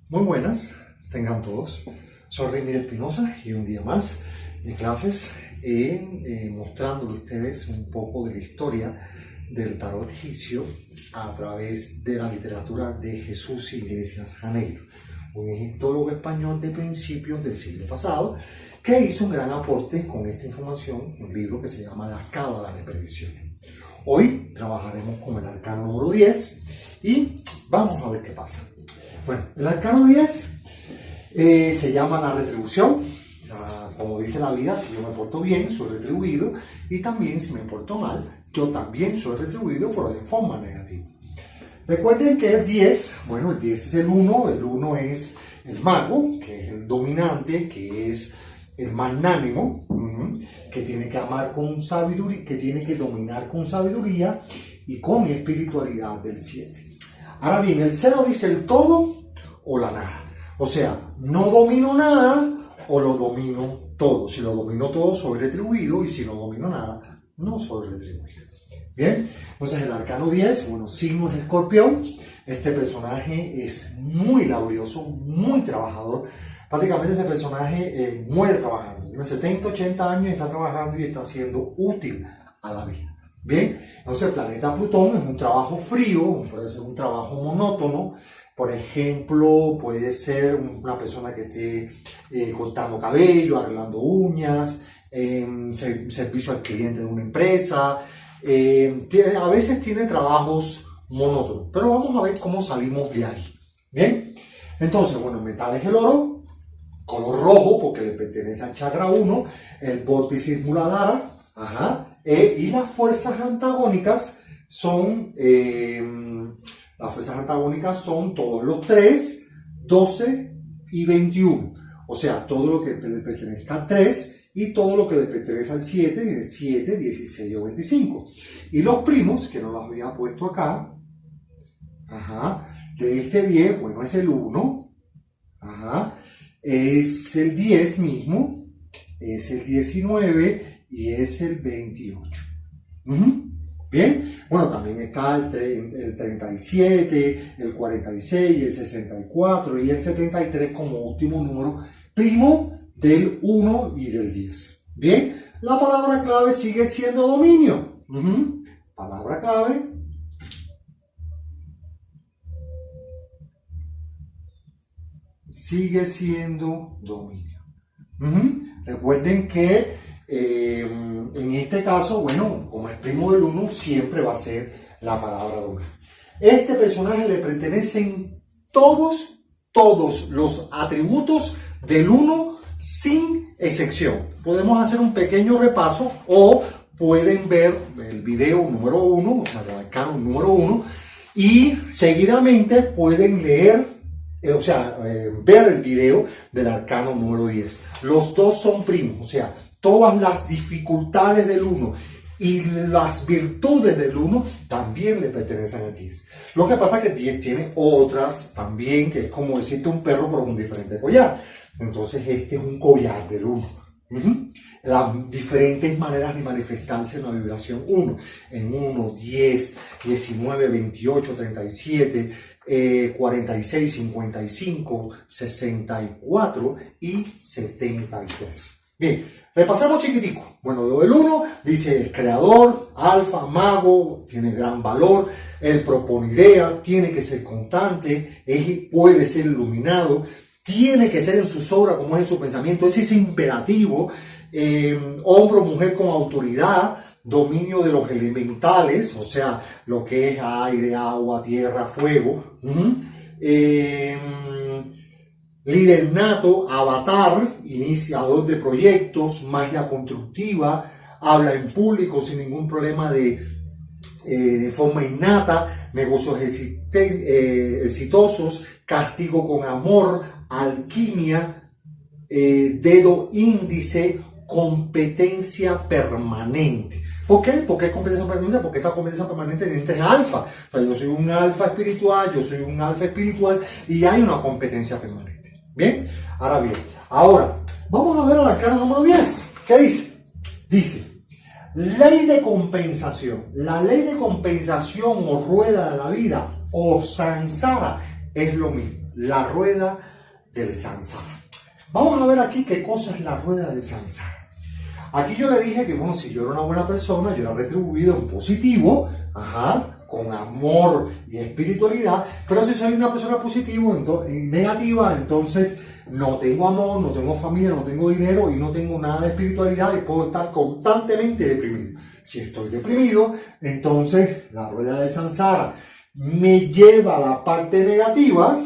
Muy buenas, tengan todos. Soy Reinier Espinosa y un día más de clases mostrando a ustedes un poco de la historia del tarot egipcio a través de la literatura de Jesús Iglesias Janeiro, un egiptólogo español de principios del siglo pasado que hizo un gran aporte con esta información, un libro que se llama La Cábala de Predicciones. Hoy trabajaremos con el arcano número 10 y vamos a ver qué pasa. Bueno, el arcano 10 se llama la retribución. Como dice la vida, si yo me porto bien, soy retribuido, y también si me porto mal, yo también soy retribuido, pero de forma negativa. Recuerden que el 10, bueno, el 10 es el 1 es el mago, que es el dominante, que es el magnánimo, que tiene que amar con sabiduría, que tiene que dominar con sabiduría y con espiritualidad del 7. Ahora bien, el 0 dice el todo o la nada. O sea, no domino nada o lo domino todo. Si lo domino todo, soy retribuido, y si no domino nada, no soy retribuido. Bien, entonces el arcano 10, bueno, signo de Escorpión. Este personaje es muy laborioso, muy trabajador. Prácticamente este personaje muere trabajando. Tiene 70, 80 años y está trabajando y está siendo útil a la vida. Bien, entonces el planeta Plutón es un trabajo frío, puede ser un trabajo monótono. Por ejemplo, puede ser una persona que esté cortando cabello, arreglando uñas, servicio al cliente de una empresa. A veces tiene trabajos monótonos, pero vamos a ver cómo salimos de ahí. Bien, entonces, bueno, el metal es el oro, color rojo porque le pertenece al chakra 1, el vórtice Muladhara, y las fuerzas antagónicas son todos los 3, 12 y 21. O sea, todo lo que le pertenezca al 3 y todo lo que le pertenece al 7, 7, 16 o 25. Y los primos, que no los había puesto acá, de este 10, bueno, es el 1, es el 10 mismo, es el 19 y es el 28. Bien, bueno, también está el 37, el 46, el 64 y el 73 como último número primo del 1 y del 10. Bien, la palabra clave sigue siendo dominio. Palabra clave. Sigue siendo dominio. Recuerden que en este caso, bueno, como es primo del 1, siempre va a ser la palabra dominio. Este personaje le pertenecen todos los atributos del 1 sin excepción. Podemos hacer un pequeño repaso o pueden ver el video número 1, o sea, el arcano número 1, y seguidamente pueden leer, ver el video del arcano número 10. Los dos son primos, o sea, todas las dificultades del 1 y las virtudes del 1 también le pertenecen al 10. Lo que pasa es que el 10 tiene otras también, que es como decirte un perro pero con diferente collar. Entonces este es un collar del 1. Las diferentes maneras de manifestarse en la vibración 1. En 1, 10, 19, 28, 37, 46, 55, 64 y 73. Bien, repasamos chiquitico. Bueno, lo del 1 dice creador, alfa, mago, tiene gran valor, él propone ideas, tiene que ser constante, puede ser iluminado, tiene que ser en sus obras como es en su pensamiento, ese es imperativo, hombre o mujer con autoridad, dominio de los elementales, o sea, lo que es aire, agua, tierra, fuego, líder nato, avatar, iniciador de proyectos, magia constructiva, habla en público sin ningún problema de forma innata, negocios exitosos, castigo con amor, alquimia, dedo índice, competencia permanente. ¿Por qué? ¿Por qué competencia permanente? Porque esta competencia permanente es alfa. O sea, yo soy un alfa espiritual, y hay una competencia permanente. Bien, ahora vamos a ver al arcano número 10. ¿Qué dice? Dice, ley de compensación. La ley de compensación o rueda de la vida o samsara es lo mismo. la rueda del samsara. Vamos a ver aquí qué cosa es la rueda del samsara. Aquí yo le dije que, bueno, si yo era una buena persona, yo era retribuido en positivo, con amor y espiritualidad, pero si soy una persona negativa, entonces no tengo amor, no tengo familia, no tengo dinero y no tengo nada de espiritualidad y puedo estar constantemente deprimido. Si estoy deprimido, entonces la rueda del samsara me lleva a la parte negativa,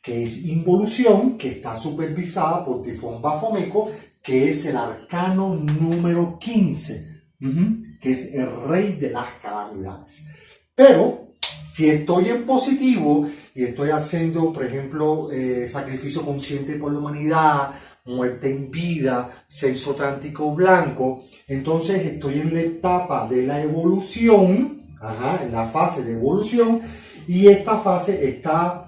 que es involución, que está supervisada por Tifón Baphomet, que es el arcano número 15, que es el rey de las calamidades. Pero si estoy en positivo y estoy haciendo, por ejemplo, sacrificio consciente por la humanidad, muerte en vida, censo trántico blanco, entonces estoy en la etapa de la evolución, en la fase de evolución, y esta fase está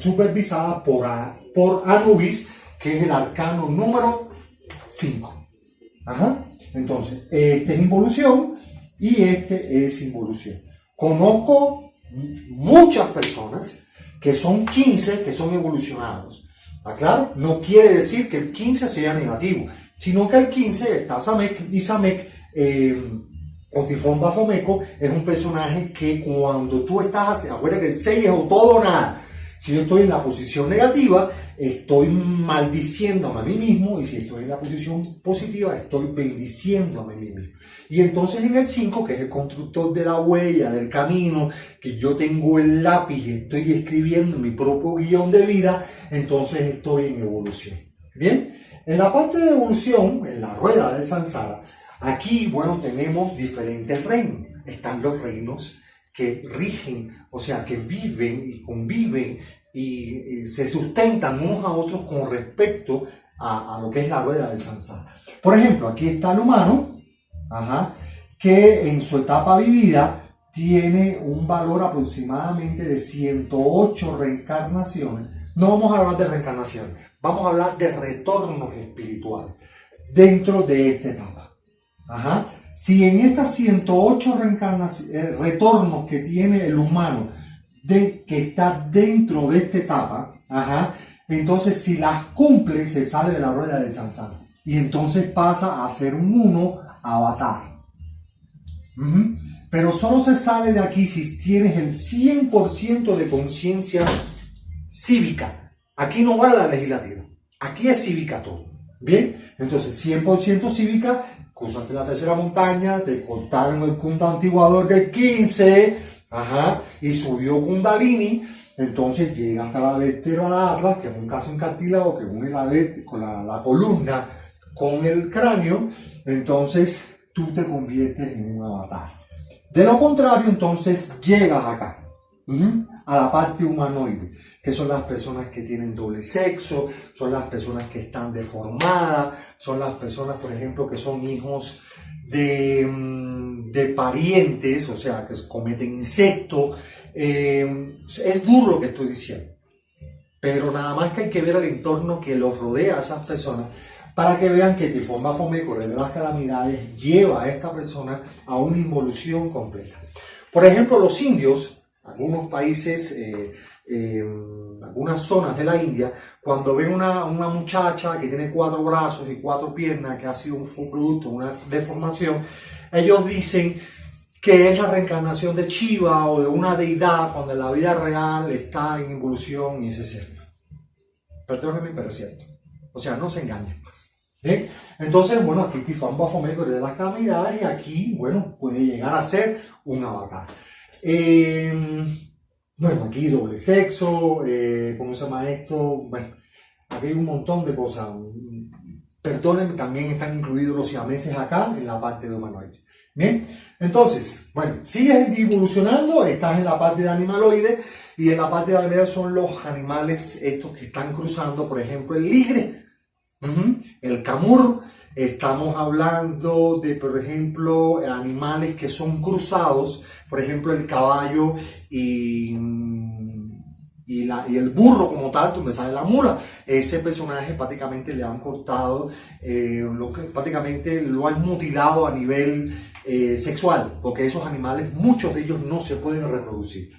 supervisada por Anubis, que es el arcano número 5. Entonces, este es involución y este es involución. Conozco muchas personas que son 15, que son evolucionados. ¿Está claro? No quiere decir que el 15 sea negativo, sino que el 15 está Samek, y Samek, o Tifón Baphomet, es un personaje que cuando tú estás, acuérdate que el 6 es o todo o nada. Si yo estoy en la posición negativa, estoy maldiciéndome a mí mismo, y si estoy en la posición positiva, estoy bendiciéndome a mí mismo. Y entonces en el 5, que es el constructor de la huella, del camino, que yo tengo el lápiz y estoy escribiendo mi propio guión de vida, entonces estoy en evolución. Bien, en la parte de evolución, en la rueda del samsara, aquí, bueno, tenemos diferentes reinos. Están los reinos que rigen, o sea, que viven y conviven y se sustentan unos a otros con respecto a lo que es la rueda del samsara. Por ejemplo, aquí está el humano, que en su etapa vivida tiene un valor aproximadamente de 108 reencarnaciones. No vamos a hablar de reencarnaciones, vamos a hablar de retornos espirituales dentro de esta etapa. Si en estas 108 retornos que tiene el humano, que está dentro de esta etapa, entonces si las cumple, se sale de la rueda del samsara. Y entonces pasa a ser un uno avatar. Pero solo se sale de aquí si tienes el 100% de conciencia cívica. Aquí no vale la legislativa. Aquí es cívica todo. Bien, entonces 100% cívica. Cruzaste la tercera montaña, te cortaron el kunda antiguador del 15, y subió Kundalini, entonces llega hasta la vértebra del Atlas, que es un caso en cartílago que une la columna con el cráneo, entonces tú te conviertes en un avatar. De lo contrario, entonces llegas acá, a la parte humanoide, que son las personas que tienen doble sexo, son las personas que están deformadas, son las personas, por ejemplo, que son hijos de parientes, o sea, que cometen incesto. Es duro lo que estoy diciendo, pero nada más que hay que ver el entorno que los rodea a esas personas para que vean que Tifón Baphomet, el rey de las calamidades, lleva a esta persona a una involución completa. Por ejemplo, los indios, algunos países, algunas zonas de la India, cuando ven una muchacha que tiene 4 brazos y 4 piernas, que ha sido un producto de una deformación, ellos dicen que es la reencarnación de Shiva o de una deidad, cuando en la vida real está en involución y ese ser. Perdónenme, pero es cierto. O sea, no se engañen más. Entonces, bueno, aquí Tifón Baphomet de las calamidades, y aquí, bueno, puede llegar a ser un avatar. Bueno, aquí doble sexo, ¿cómo se llama esto? Bueno, aquí hay un montón de cosas. Perdónenme, también están incluidos los siameses acá, en la parte de humanoide. Bien, entonces, bueno, sigues evolucionando, estás en la parte de animaloide, y en la parte de animaloide son los animales estos que están cruzando, por ejemplo, el ligre, el camur. Estamos hablando de, por ejemplo, animales que son cruzados, por ejemplo, el caballo y el burro como tal, donde sale la mula. Ese personaje prácticamente le han cortado, prácticamente lo han mutilado a nivel sexual, porque esos animales, muchos de ellos no se pueden reproducir.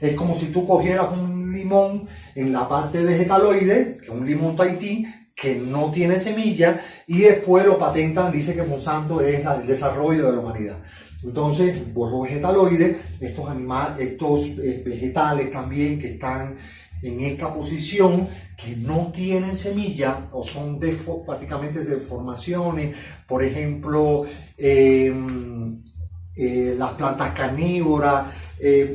Es como si tú cogieras un limón en la parte vegetaloide, que es un limón Tahití, que no tiene semilla, y después lo patentan, dice que Monsanto es el desarrollo de la humanidad. Entonces, por los vegetaloides, estos vegetales también que están en esta posición, que no tienen semilla o son prácticamente deformaciones, por ejemplo, las plantas carnívoras,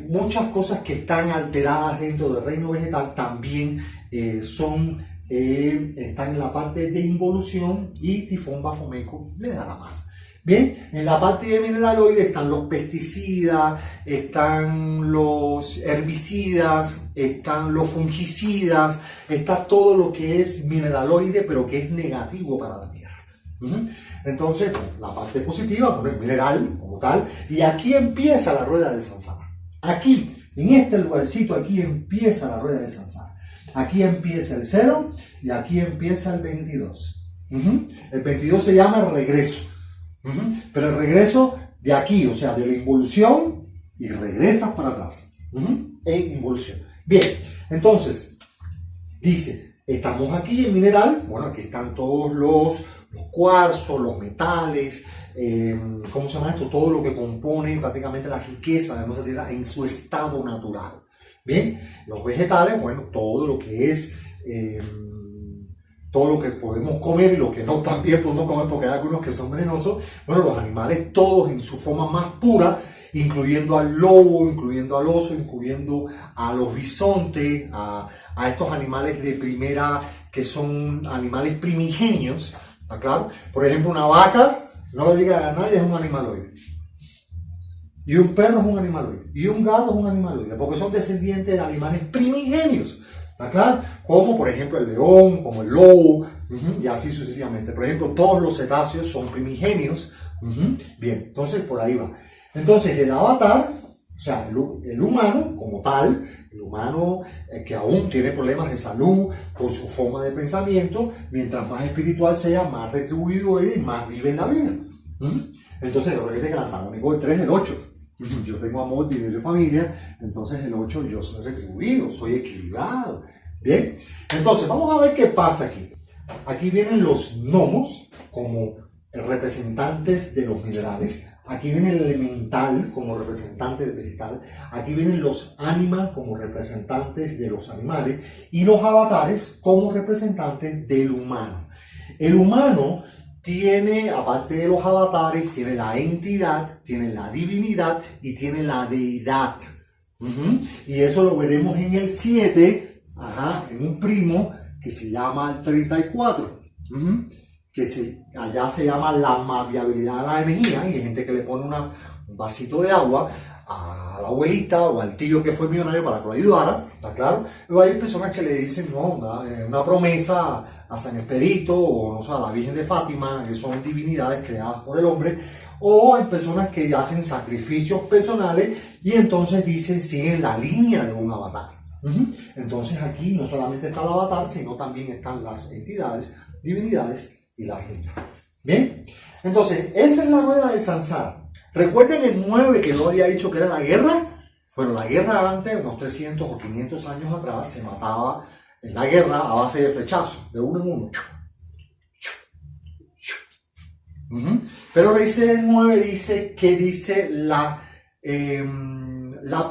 muchas cosas que están alteradas dentro del reino vegetal también están en la parte de involución, y Tifón Bafomeco le da la mano. Bien, en la parte de mineraloides están los pesticidas, están los herbicidas, están los fungicidas, está todo lo que es mineraloide, pero que es negativo para la tierra. Entonces, la parte positiva, bueno, es mineral como tal, y aquí empieza la rueda de Sansara. Aquí, en este lugarcito, aquí empieza la rueda de Sansara. Aquí empieza el 0 y aquí empieza el 22. El 22 se llama el regreso. Pero el regreso de aquí, o sea, de la involución, y regresas para atrás. En involución. Bien, entonces, dice, estamos aquí en mineral. Bueno, aquí están todos los cuarzos, los metales, ¿cómo se llama esto? Todo lo que compone prácticamente la riqueza de nuestra tierra en su estado natural. Bien, los vegetales, bueno, todo lo que es... todo lo que podemos comer y lo que no también podemos comer, porque hay algunos que son venenosos. Bueno, los animales todos en su forma más pura, incluyendo al lobo, incluyendo al oso, incluyendo a los bisontes, a estos animales de primera, que son animales primigenios, ¿está claro? Por ejemplo, una vaca, no le diga a nadie, es un animaloide. Y un perro es un animaloide. Y un gato es un animaloide, porque son descendientes de animales primigenios. ¿Está claro? Como por ejemplo el león, como el lobo, y así sucesivamente. Por ejemplo, todos los cetáceos son primigenios. Bien, entonces por ahí va. Entonces el avatar, o sea, el humano como tal, el humano que aún tiene problemas de salud por su forma de pensamiento, mientras más espiritual sea, más retribuido es y más vive en la vida. Entonces, recuerden que el antagónico de 3 es el 8. Yo tengo amor, dinero y familia, entonces el 8 yo soy retribuido, soy equilibrado. Bien, entonces vamos a ver qué pasa aquí. Aquí vienen los gnomos como representantes de los minerales. Aquí viene el elemental como representante del vegetal. Aquí vienen los ánimas como representantes de los animales. Y los avatares como representantes del humano. El humano tiene, aparte de los avatares, tiene la entidad, tiene la divinidad y tiene la deidad. Y eso lo veremos en el 7, en un primo que se llama el 34. Allá se llama la maviabilidad de la energía, y hay gente que le pone un vasito de agua a la abuelita o al tío que fue millonario para que lo ayudara, ¿está claro? Luego hay personas que le dicen, no, una promesa a San Expedito o no sé, a la Virgen de Fátima, que son divinidades creadas por el hombre, o hay personas que hacen sacrificios personales y entonces dicen, siguen la línea de un avatar. Entonces aquí no solamente está el avatar, sino también están las entidades, divinidades y la gente. Bien, entonces esa es la rueda de Sansara. Recuerden el 9 que yo había dicho que era la guerra. Bueno, la guerra antes, unos 300 o 500 años atrás, se mataba en la guerra a base de flechazos, de uno en uno. Pero dice el 9, dice que dice la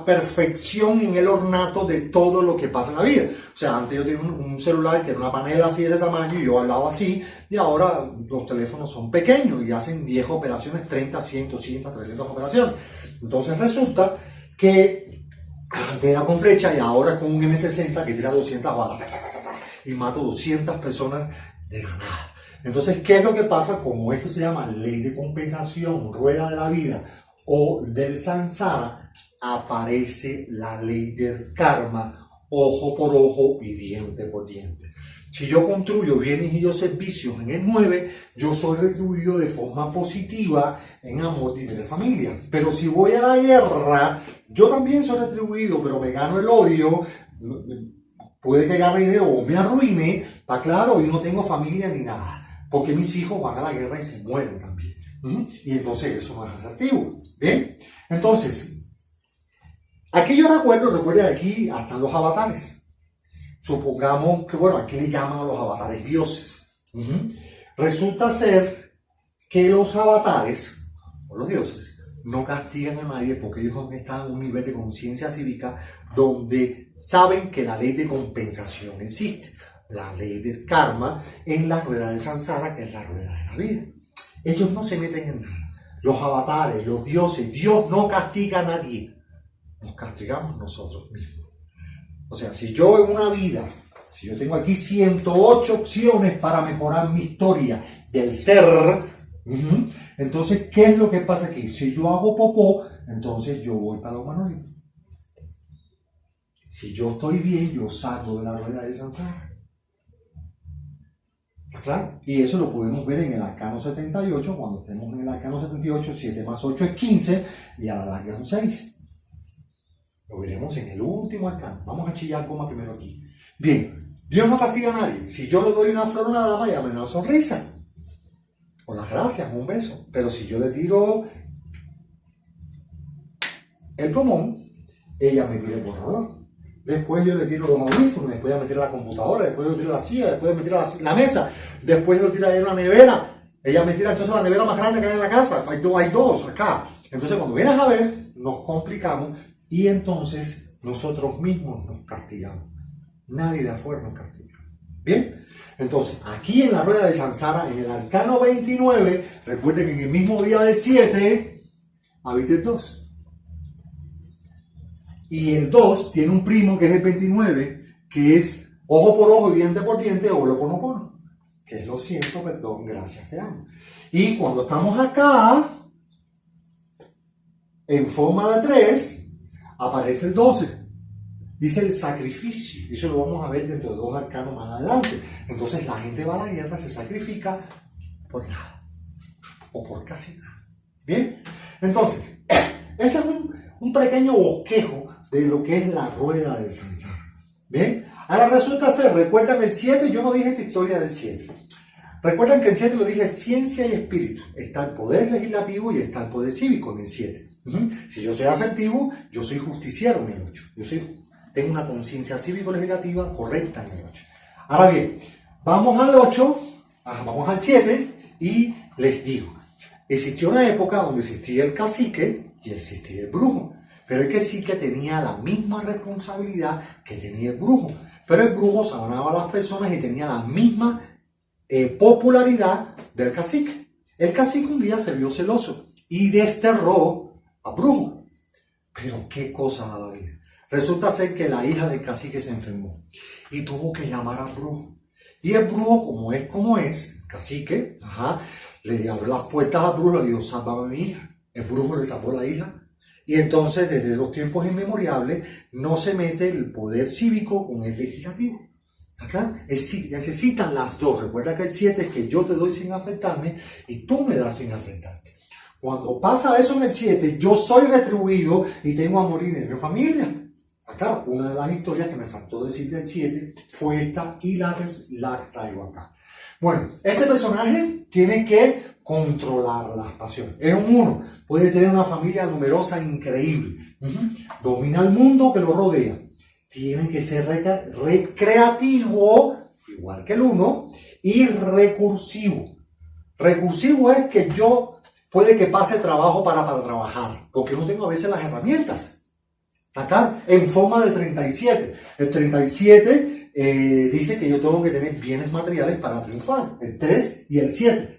perfección en el ornato de todo lo que pasa en la vida. O sea, antes yo tenía un celular que era una panela así de ese tamaño y yo hablaba así, y ahora los teléfonos son pequeños y hacen 10 operaciones, 30, 100, 200, 300 operaciones. Entonces resulta que antes era con flecha y ahora es con un M60 que tira 200 balas y mata 200 personas de la nada. Entonces, ¿qué es lo que pasa? Como esto se llama ley de compensación, rueda de la vida o del Sansara, aparece la ley del karma, ojo por ojo y diente por diente. Si yo construyo bienes y yo servicios en el 9, yo soy retribuido de forma positiva en amor, dinero y familia. Pero si voy a la guerra, yo también soy retribuido, pero me gano el odio, puede que gane dinero o me arruine, está claro, y no tengo familia ni nada, porque mis hijos van a la guerra y se mueren también. Y entonces eso no es asertivo. ¿Bien? Entonces, Aquí yo recuerden aquí hasta los avatares. Supongamos que, bueno, aquí le llaman a los avatares dioses. Resulta ser que los avatares, o los dioses, no castigan a nadie porque ellos están en un nivel de conciencia cívica donde saben que la ley de compensación existe. La ley del karma en la rueda de Sansara, que es la rueda de la vida. Ellos no se meten en nada. Los avatares, los dioses, Dios no castiga a nadie. Nos castigamos nosotros mismos. O sea, si yo en una vida, si yo tengo aquí 108 opciones para mejorar mi historia del ser, entonces, ¿qué es lo que pasa aquí? Si yo hago popó, entonces yo voy para la humanoide. Si yo estoy bien, yo salgo de la rueda de Sansara. Claro, y eso lo podemos ver en el arcano 78, cuando estemos en el arcano 78, 7 más 8 es 15, y a la larga es un 6. Lo veremos en el último arcano. Vamos a chillar goma primero aquí. Bien, Dios no castiga a nadie. Si yo le doy una flor a una dama, ella me da una sonrisa. O las gracias, un beso. Pero si yo le tiro el plumón, ella me tira el borrador. Después yo le tiro los audífonos, después ella me tira la computadora, después yo le tiro la silla, después me tira la mesa, después yo le tiro la nevera. Ella me tira entonces la nevera más grande que hay en la casa. Hay dos acá. Entonces cuando vienes a ver, nos complicamos. Y entonces nosotros mismos nos castigamos. Nadie de afuera nos castiga. ¿Bien? Entonces, aquí en la rueda de Sansara, en el arcano 29, recuerden que en el mismo día del 7, habita el 2. Y el 2 tiene un primo que es el 29, que es ojo por ojo, diente por diente, Ho'oponopono. Que es lo siento, perdón, gracias, te amo. Y cuando estamos acá, en forma de 3, aparece el 12. Dice el sacrificio. Y eso lo vamos a ver dentro de 2 arcanos más adelante. Entonces la gente va a la guerra, se sacrifica por nada. O por casi nada. ¿Bien? Entonces, ese es un pequeño bosquejo de lo que es la rueda del Sansara. ¿Bien? Ahora resulta ser, recuerdan el 7, yo no dije esta historia del 7. Recuerdan que el 7 lo dije ciencia y espíritu. Está el poder legislativo y está el poder cívico en el 7. Si yo soy asertivo, yo soy justiciero en el 8. Tengo una conciencia cívico-legislativa correcta en el 8. Ahora bien, vamos al 8, vamos al 7 y les digo, existió una época donde existía el cacique y existía el brujo. Pero el cacique tenía la misma responsabilidad que tenía el brujo. Pero el brujo sanaba a las personas y tenía la misma popularidad del cacique. El cacique un día se vio celoso y desterró a brujo. Pero qué cosa da la vida. Resulta ser que la hija del cacique se enfermó y tuvo que llamar al brujo. Y el brujo, como es, el cacique, le abrió las puertas al brujo y le dijo, sálvame a mi hija. El brujo le salvó a la hija. Y entonces, desde los tiempos inmemorables, no se mete el poder cívico con el legislativo. ¿Acá? Necesitan las dos. Recuerda que el 7 es que yo te doy sin afectarme y tú me das sin afectarte. Cuando pasa eso en el 7, yo soy retribuido y tengo a morir en mi familia. Acá, una de las historias que me faltó decir del 7 fue esta y la traigo acá. Bueno, este personaje tiene que controlar las pasiones. Es un 1. Puede tener una familia numerosa increíble. Domina el mundo que lo rodea. Tiene que ser recreativo, igual que el 1, y recursivo. Recursivo es que yo puede que pase trabajo para trabajar, porque no tengo a veces las herramientas. Acá, en forma de 37. El 37 dice que yo tengo que tener bienes materiales para triunfar. El 3 y el 7.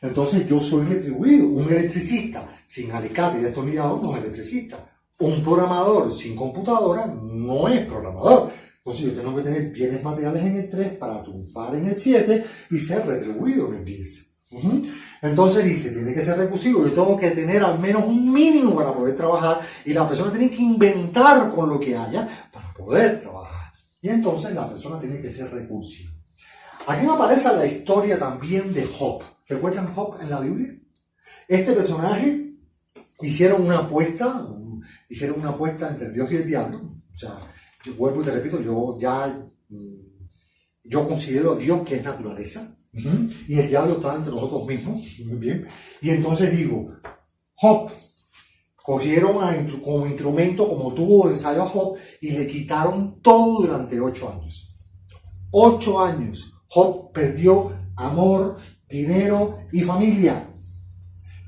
Entonces yo soy retribuido. Un electricista sin alicate y destornillador no es electricista. Un programador sin computadora no es programador. Entonces yo tengo que tener bienes materiales en el 3 para triunfar en el 7 y ser retribuido en el 10. Entonces dice, tiene que ser recursivo. Yo tengo que tener al menos un mínimo para poder trabajar y la persona tiene que inventar con lo que haya para poder trabajar. Y entonces la persona tiene que ser recursiva. Aquí me aparece la historia también de Job. ¿Recuerdan Job en la Biblia? Este personaje hicieron una apuesta entre Dios y el diablo. O sea, yo vuelvo y te repito, yo considero a Dios que es naturaleza. Y el diablo está entre nosotros mismos. Muy bien. Y entonces digo, Job, Cogieron como instrumento, como tubo de ensayo a Job y le quitaron todo durante 8 años. 8 años. Job perdió amor, dinero y familia.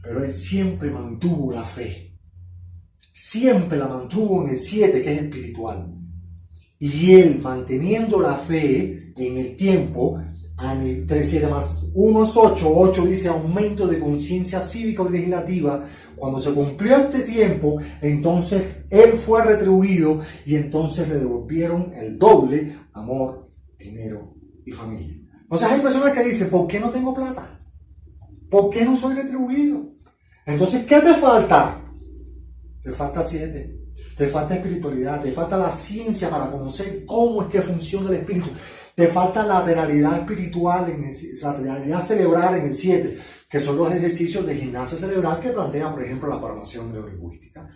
Pero él siempre mantuvo la fe. Siempre la mantuvo en el 7, que es espiritual. Y él, manteniendo la fe en el tiempo, 7 más 1 es 8, 8 dice aumento de conciencia cívica y legislativa. Cuando se cumplió este tiempo, entonces él fue retribuido y entonces le devolvieron el doble: amor, dinero y familia. O sea, hay personas que dicen, ¿por qué no tengo plata? ¿Por qué no soy retribuido? Entonces, ¿qué te falta? Te falta 7. Te falta espiritualidad, te falta la ciencia para conocer cómo es que funciona el espíritu. Te falta lateralidad espiritual, lateralidad cerebral en el 7, que son los ejercicios de gimnasia cerebral que plantea, por ejemplo, la programación neurolingüística.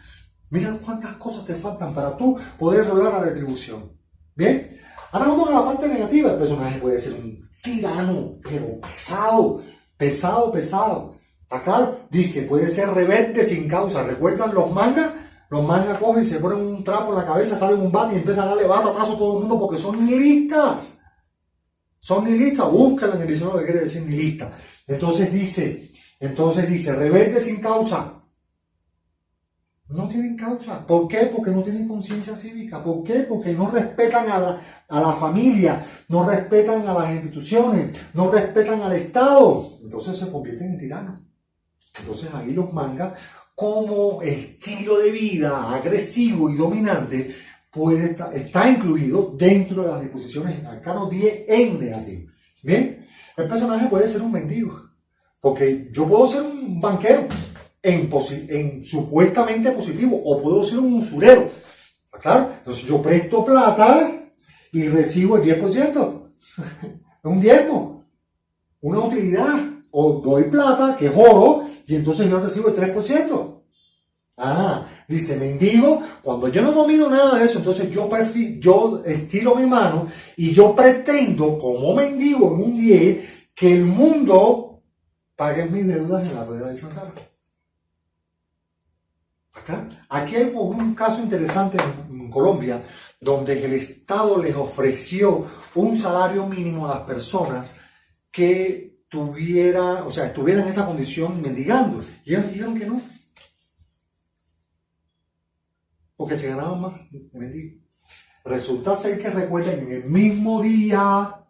Mira cuántas cosas te faltan para tú poder lograr la retribución. ¿Bien? Ahora vamos a la parte negativa. El personaje puede ser un tirano, pero pesado. ¿Está claro? Dice, puede ser rebelde sin causa. ¿Recuerdan los mangas? Los mangas cogen y se ponen un trapo en la cabeza, salen un bate y empiezan a darle batatazo a todo el mundo porque son nihilistas. Son nihilistas. Búscala en el diccionario que quiere decir nihilista. Entonces dice, rebelde sin causa. No tienen causa. ¿Por qué? Porque no tienen conciencia cívica. ¿Por qué? Porque no respetan a la familia, no respetan a las instituciones, no respetan al Estado. Entonces se convierten en tiranos. Entonces ahí los mangas, como estilo de vida agresivo y dominante, está incluido dentro de las disposiciones en arcano 10 en negativo. Bien, el personaje puede ser un mendigo, porque yo puedo ser un banquero en supuestamente positivo, o puedo ser un usurero. ¿Está claro? Entonces yo presto plata y recibo el 10%. Un diezmo, una utilidad. O doy plata, que es oro, y entonces yo recibo el 3%. Dice mendigo, cuando yo no domino nada de eso, entonces yo estiro mi mano y yo pretendo, como mendigo en un 10, que el mundo pague mis deudas en la rueda de samsara. Aquí hay un caso interesante en Colombia, donde el Estado les ofreció un salario mínimo a las personas que estuvieran en esa condición mendigando. Y ellos dijeron que no. Porque se ganaban más de mendigo. Resulta ser que recuerden, en el mismo día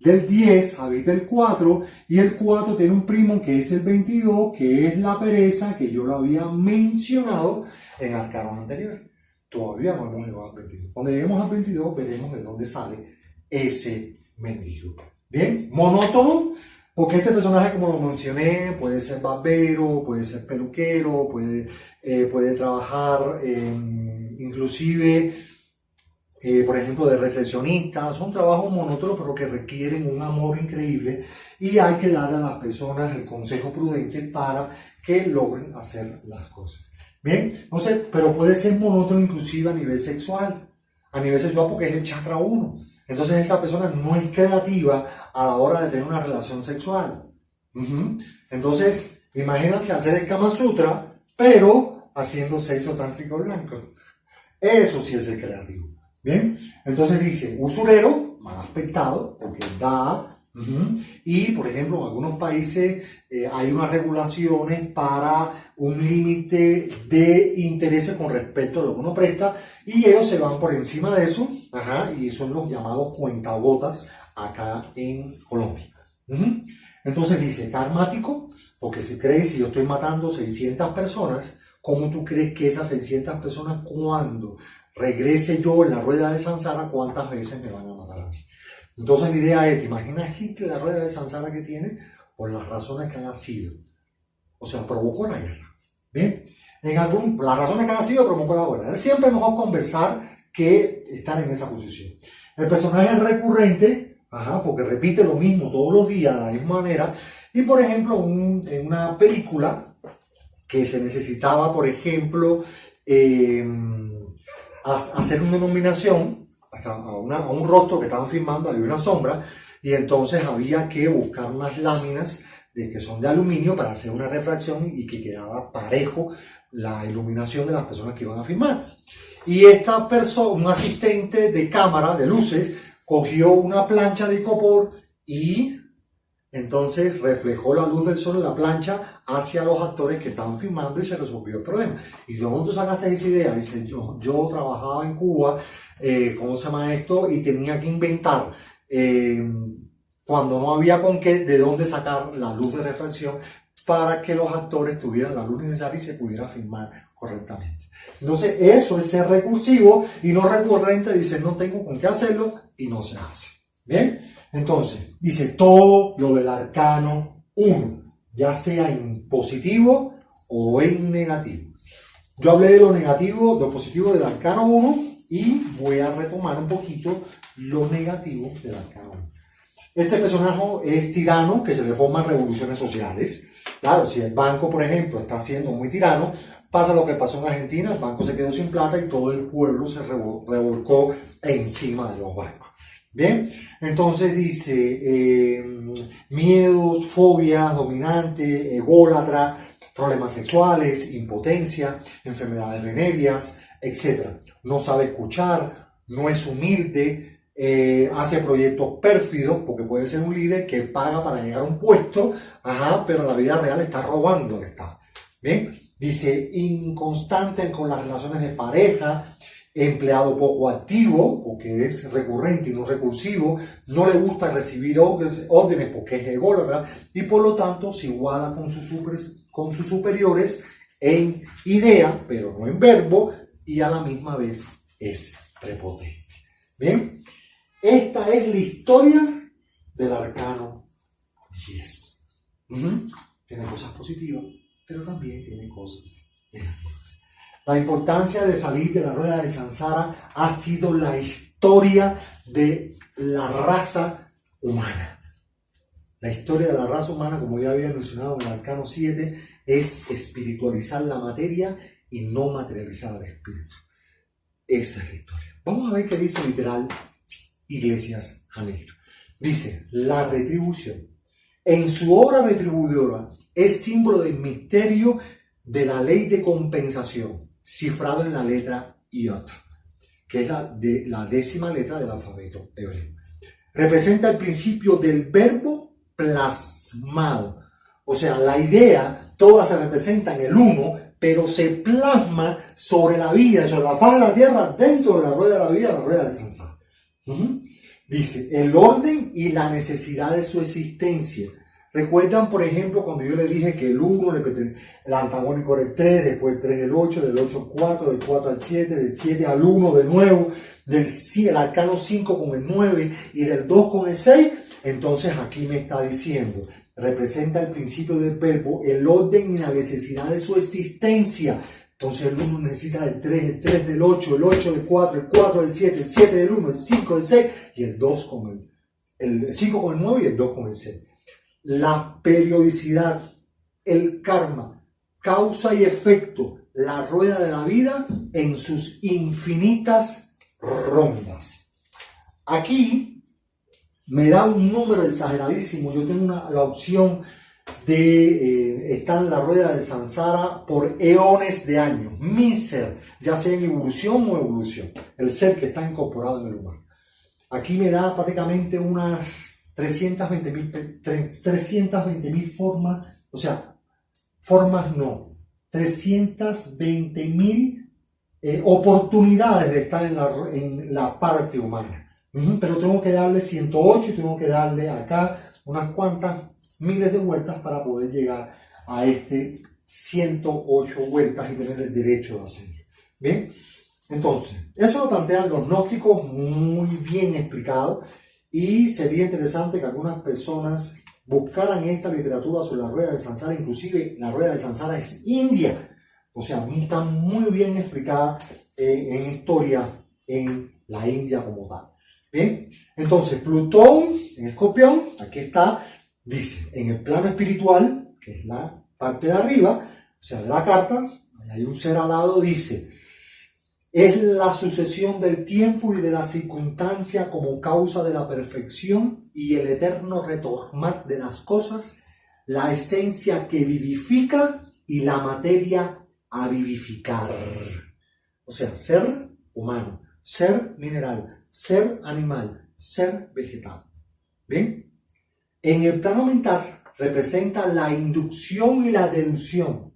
del 10 habita el 4, y el 4 tiene un primo que es el 22, que es la pereza, que yo lo había mencionado en arcano anterior. Todavía no hemos llegado al 22. Cuando lleguemos al 22 veremos de dónde sale ese mendigo. Bien, monótono, porque este personaje, como lo mencioné, puede ser barbero, puede ser peluquero, puede trabajar inclusive, por ejemplo, de recepcionista. Son trabajos monótonos, pero que requieren un amor increíble, y hay que darle a las personas el consejo prudente para que logren hacer las cosas. Bien, entonces, pero puede ser monótono inclusive a nivel sexual. A nivel sexual porque es el chakra 1. Entonces esa persona no es creativa a la hora de tener una relación sexual. Entonces, imagínense hacer el Kama Sutra, pero haciendo sexo tántrico blanco. Eso sí es el creativo. Bien, entonces dice, usurero, mal aspectado, porque da. Y, por ejemplo, en algunos países hay unas regulaciones para un límite de intereses con respecto a lo que uno presta, y ellos se van por encima de eso, y son los llamados cuentagotas acá en Colombia. Entonces dice, karmático, porque se cree, si yo estoy matando 600 personas, ¿cómo tú crees que esas 600 personas, cuando regrese yo en la rueda de samsara, cuántas veces me van a matar a mí? Entonces la idea es, ¿te imaginas Hitler la rueda de samsara que tiene? Por las razones que haya sido. O sea, provocó la guerra. ¿Bien? Las razones que haya sido provocó la guerra. Siempre es mejor conversar que estar en esa posición. El personaje es recurrente, porque repite lo mismo todos los días de la misma manera. Y por ejemplo, en una película que se necesitaba, por ejemplo, hacer una nominación a un rostro que estaban filmando, había una sombra, y entonces había que buscar unas láminas que son de aluminio para hacer una refracción y que quedaba parejo la iluminación de las personas que iban a filmar. Y esta persona, un asistente de cámara, de luces, cogió una plancha de icopor y entonces reflejó la luz del sol en la plancha hacia los actores que estaban filmando y se resolvió el problema. ¿Y de dónde tú sacaste esa idea? Dice, yo trabajaba en Cuba, ¿cómo se llama esto? Y tenía que inventar, cuando no había con qué, de dónde sacar la luz de reflexión para que los actores tuvieran la luz necesaria y se pudiera filmar correctamente. Entonces, eso es ser recursivo y no recurrente. Dice, no tengo con qué hacerlo y no se hace. ¿Bien? Entonces, dice todo lo del arcano 1, ya sea en positivo o en negativo. Yo hablé de lo negativo, de lo positivo del arcano 1 y voy a retomar un poquito lo negativo del arcano 1. Este personaje es tirano, que se le forman revoluciones sociales. Claro, si el banco, por ejemplo, está siendo muy tirano, pasa lo que pasó en Argentina, el banco se quedó sin plata y todo el pueblo se revolcó encima de los bancos. Bien, entonces dice miedos, fobias, dominante, ególatra, problemas sexuales, impotencia, enfermedades venéreas, etc. No sabe escuchar, no es humilde, hace proyectos pérfidos, porque puede ser un líder que paga para llegar a un puesto, pero en la vida real está robando al Estado. Bien, dice inconstante con las relaciones de pareja, empleado poco activo, porque es recurrente y no recursivo, no le gusta recibir órdenes porque es ególatra y por lo tanto se iguala con sus superiores en idea, pero no en verbo, y a la misma vez es prepotente. Bien, esta es la historia del arcano 10. Tiene cosas positivas, pero también tiene cosas negativas. La importancia de salir de la rueda de Sansara ha sido la historia de la raza humana. La historia de la raza humana, como ya había mencionado en el arcano 7, es espiritualizar la materia y no materializar al espíritu. Esa es la historia. Vamos a ver qué dice literal Iglesias Janeiro. Dice, la retribución. En su obra retribuidora es símbolo del misterio de la ley de compensación, cifrado en la letra Iot, que es la 10ª letra del alfabeto hebreo. Representa el principio del verbo plasmado. O sea, la idea toda se representa en el 1, pero se plasma sobre la vida, sobre la faz de la tierra, dentro de la rueda de la vida, la rueda del Sansara. Dice, el orden y la necesidad de su existencia. ¿Recuerdan, por ejemplo, cuando yo les dije que el 1, el antagónico era el 3, después el 3 el 8, del 8 al 4, del 4 al 7, del 7 al 1 de nuevo, el arcano 5 con el 9 y del 2 con el 6? Entonces aquí me está diciendo, representa el principio del verbo, el orden y la necesidad de su existencia. Entonces el 1 necesita del 3, el 3 del 8, el 8 del 4, el 4 del 7, el 7 del 1, el 5 del 6 y el 2 con el 5 con el 9 y el 2 con el 6. La periodicidad, el karma, causa y efecto, la rueda de la vida en sus infinitas rondas. Aquí me da un número exageradísimo. Yo tengo la opción de estar en la rueda de Sansara por eones de años. Mi ser, ya sea en evolución o evolución, el ser que está incorporado en el humano. Aquí me da prácticamente unas 320.000 formas, o sea, formas no, 320.000 oportunidades de estar en la parte humana. Pero tengo que darle 108 y tengo que darle acá unas cuantas miles de vueltas para poder llegar a 108 vueltas y tener el derecho de hacerlo. ¿Bien? Entonces, eso lo plantean los gnósticos muy bien explicado. Y sería interesante que algunas personas buscaran esta literatura sobre la rueda de Sansara. Inclusive la rueda de Sansara es india. O sea, está muy bien explicada en historia en la India como tal. Bien, entonces Plutón en Escorpión, aquí está, dice, en el plano espiritual, que es la parte de arriba, o sea, de la carta, hay un ser al lado, dice, es la sucesión del tiempo y de la circunstancia como causa de la perfección y el eterno retomar de las cosas, la esencia que vivifica y la materia a vivificar. O sea, ser humano, ser mineral, ser animal, ser vegetal. ¿Bien? En el plano mental representa la inducción y la deducción,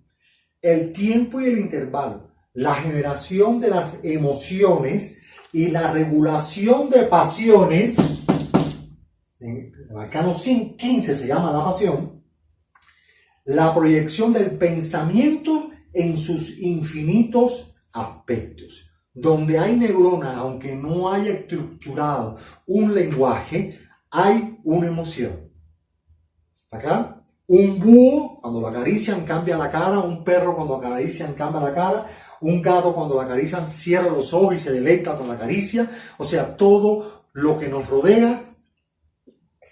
el tiempo y el intervalo, la generación de las emociones y la regulación de pasiones. En el arcano 15 se llama la pasión. La proyección del pensamiento en sus infinitos aspectos. Donde hay neuronas, aunque no haya estructurado un lenguaje, hay una emoción. Acá, un búho cuando lo acarician cambia la cara, un perro cuando lo acarician cambia la cara, un gato cuando lo acarician cierra los ojos y se deleita con la caricia. O sea, todo lo que nos rodea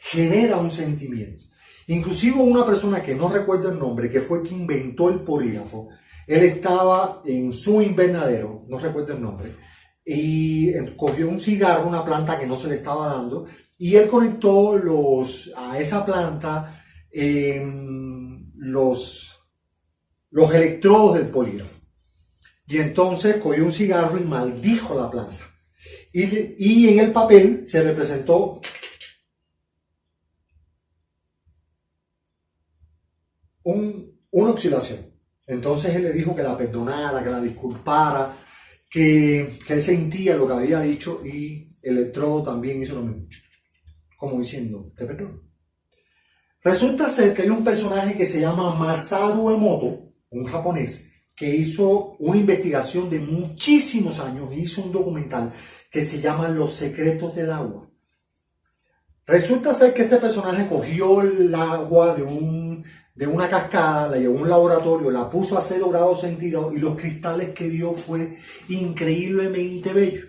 genera un sentimiento. Inclusive una persona que no recuerdo el nombre, que fue quien inventó el polígrafo, él estaba en su invernadero, no recuerdo el nombre, y cogió un cigarro, una planta que no se le estaba dando, y él conectó a esa planta los electrodos del polígrafo. Y entonces cogió un cigarro y maldijo la planta. Y en el papel se representó una oscilación. Entonces él le dijo que la perdonara, que la disculpara, que él sentía lo que había dicho, y el electrodo también hizo lo mismo. Como diciendo, te perdono. Resulta ser que hay un personaje que se llama Masaru Emoto, un japonés, que hizo una investigación de muchísimos años y hizo un documental que se llama Los secretos del agua. Resulta ser que este personaje cogió el agua de una cascada, la llevó a un laboratorio, la puso a 0 grados centígrados y los cristales que dio fue increíblemente bello.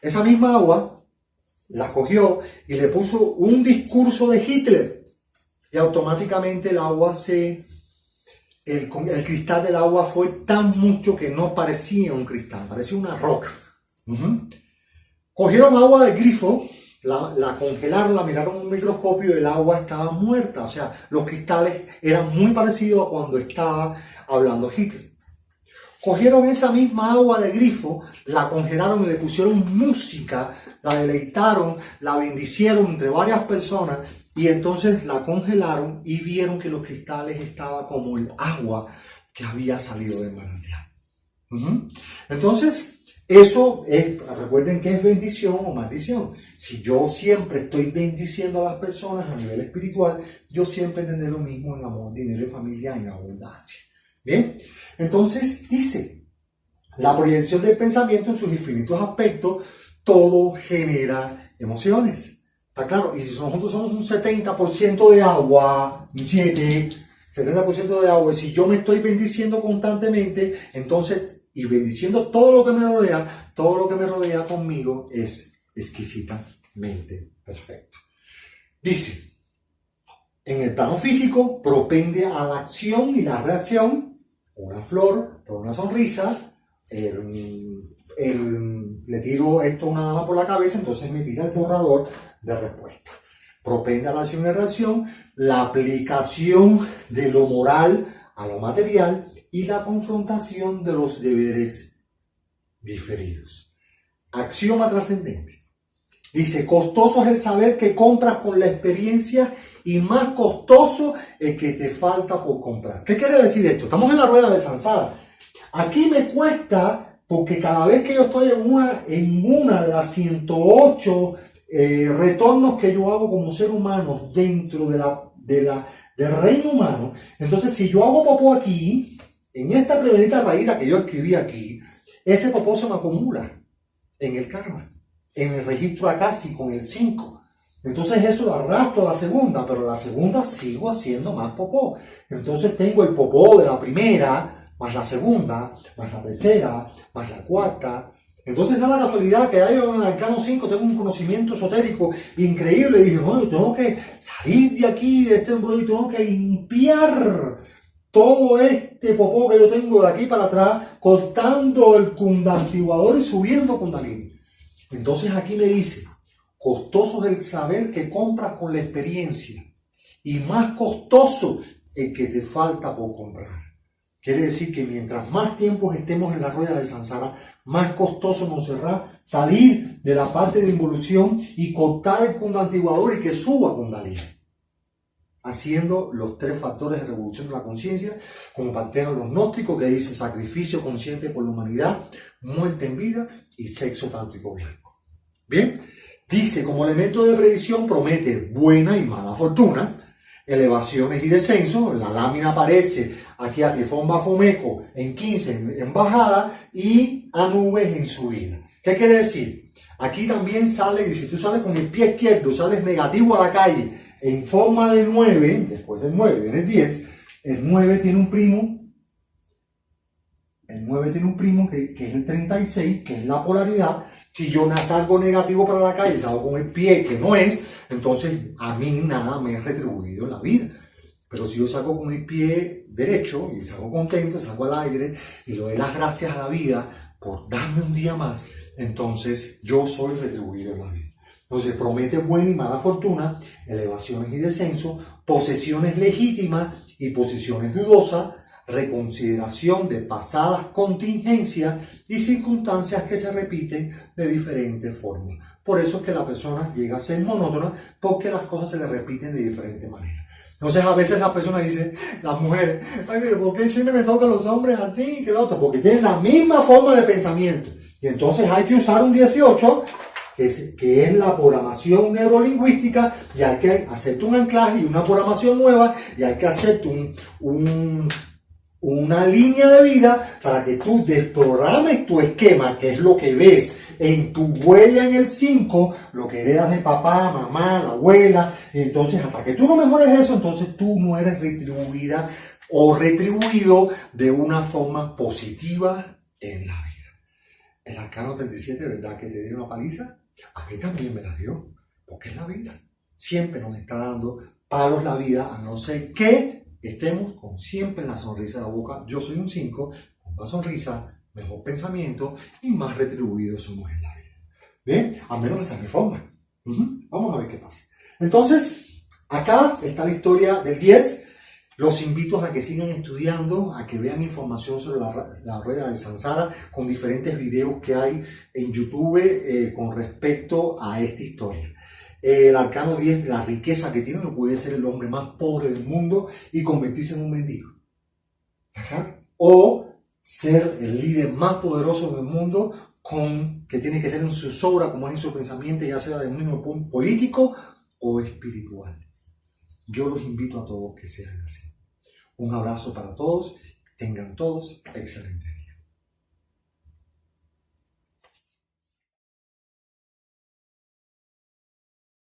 Esa misma agua la cogió y le puso un discurso de Hitler y automáticamente el agua el cristal del agua fue tan mucho que no parecía un cristal, parecía una roca. Cogieron agua del grifo, la congelaron, la miraron en un microscopio y el agua estaba muerta. O sea, los cristales eran muy parecidos a cuando estaba hablando Hitler. Cogieron esa misma agua de grifo, la congelaron y le pusieron música, la deleitaron, la bendicieron entre varias personas y entonces la congelaron y vieron que los cristales estaban como el agua que había salido del manantial. Entonces, eso es, recuerden que es bendición o maldición. Si yo siempre estoy bendiciendo a las personas a nivel espiritual, yo siempre tendré lo mismo en amor, dinero y familia en abundancia. Bien, entonces dice, la proyección del pensamiento en sus infinitos aspectos, todo genera emociones. ¿Está claro? Y si nosotros somos un 70% de agua, un 70% de agua, y si yo me estoy bendiciendo constantemente, entonces, y bendiciendo todo lo que me rodea conmigo es exquisitamente perfecto. Dice, en el plano físico, propende a la acción y la reacción. Una flor, por una sonrisa, le tiro esto a una dama por la cabeza, entonces me tira el borrador de respuesta. Propende a la acción y reacción, la aplicación de lo moral a lo material y la confrontación de los deberes diferidos. Axioma trascendente. Dice, costoso es el saber que compras con la experiencia y más costoso el que te falta por comprar. ¿Qué quiere decir esto? Estamos en la rueda de Sansara. Aquí me cuesta, porque cada vez que yo estoy en una de las 108 retornos que yo hago como ser humano dentro del reino humano, entonces si yo hago popó aquí, en esta primerita rayita que yo escribí aquí, ese popó se me acumula en el karma, en el registro acásico, con el 5. Entonces eso lo arrastro a la segunda, pero la segunda sigo haciendo más popó. Entonces tengo el popó de la primera, más la segunda, más la tercera, más la cuarta. Entonces da la casualidad que hay en el arcano 5, tengo un conocimiento esotérico increíble. Y dije, no, yo tengo que salir de aquí, de este embrollo, y tengo que limpiar todo este popó que yo tengo de aquí para atrás, cortando el kundantiguador y subiendo kundalini. Entonces aquí me dice, costoso es el saber que compras con la experiencia y más costoso el que te falta por comprar. Quiere decir que mientras más tiempo estemos en la rueda de Sansara, más costoso nos será salir de la parte de involución y cortar el kunda antiguador y que suba Kundalini, haciendo los 3 factores de revolución de la conciencia, como plantean los gnósticos, que dice sacrificio consciente por la humanidad, muerte en vida y sexo tántrico blanco. Bien, dice como elemento de predicción promete buena y mala fortuna, elevaciones y descensos. La lámina aparece aquí a Trifón Bafomeco en 15 en bajada y a nubes en subida. ¿Qué quiere decir? Aquí también sale, y si tú sales con el pie izquierdo, sales negativo a la calle en forma de 9, después del 9 viene el 10, el 9 tiene un primo, que es el 36, que es la polaridad. Si yo salgo negativo para la calle, salgo con el pie que no es, entonces a mí nada me es retribuido en la vida. Pero si yo salgo con el pie derecho y salgo contento, salgo al aire y le doy las gracias a la vida por darme un día más, entonces yo soy retribuido en la vida. Entonces promete buena y mala fortuna, elevaciones y descensos, posesiones legítimas y posiciones dudosas, reconsideración de pasadas contingencias y circunstancias que se repiten de diferentes formas. Por eso es que la persona llega a ser monótona, porque las cosas se le repiten de diferentes maneras. Entonces a veces la persona dice, las mujeres, ay, mire, ¿por qué siempre me tocan los hombres así que el otro? Porque tienen la misma forma de pensamiento. Y entonces hay que usar un 18, que es la programación neurolingüística, y hay que hacerte un anclaje y una programación nueva, y hay que hacerte una línea de vida para que tú desprogrames tu esquema, que es lo que ves en tu huella en el 5, lo que heredas de papá, mamá, la abuela. Y entonces hasta que tú no mejores eso, entonces tú no eres retribuida o retribuido de una forma positiva en la vida. El arcano 37, ¿verdad que te dio una paliza? A mí también me la dio, porque es la vida. Siempre nos está dando palos la vida, a no ser que estemos con siempre la sonrisa en la boca. Yo soy un 5, con más sonrisa, mejor pensamiento y más retribuidos somos en la vida. ¿Bien? A menos de esa reforma. Vamos a ver qué pasa. Entonces, acá está la historia del 10. Los invito a que sigan estudiando, a que vean información sobre la rueda de Sansara con diferentes videos que hay en YouTube con respecto a esta historia. El arcano 10, la riqueza que tiene, no puede ser el hombre más pobre del mundo y convertirse en un mendigo. ¿Ajá? O ser el líder más poderoso del mundo que tiene que ser en su obra, como es en su pensamiento, ya sea de un mismo punto político o espiritual. Yo los invito a todos que sean así. Un abrazo para todos. Tengan todos excelente.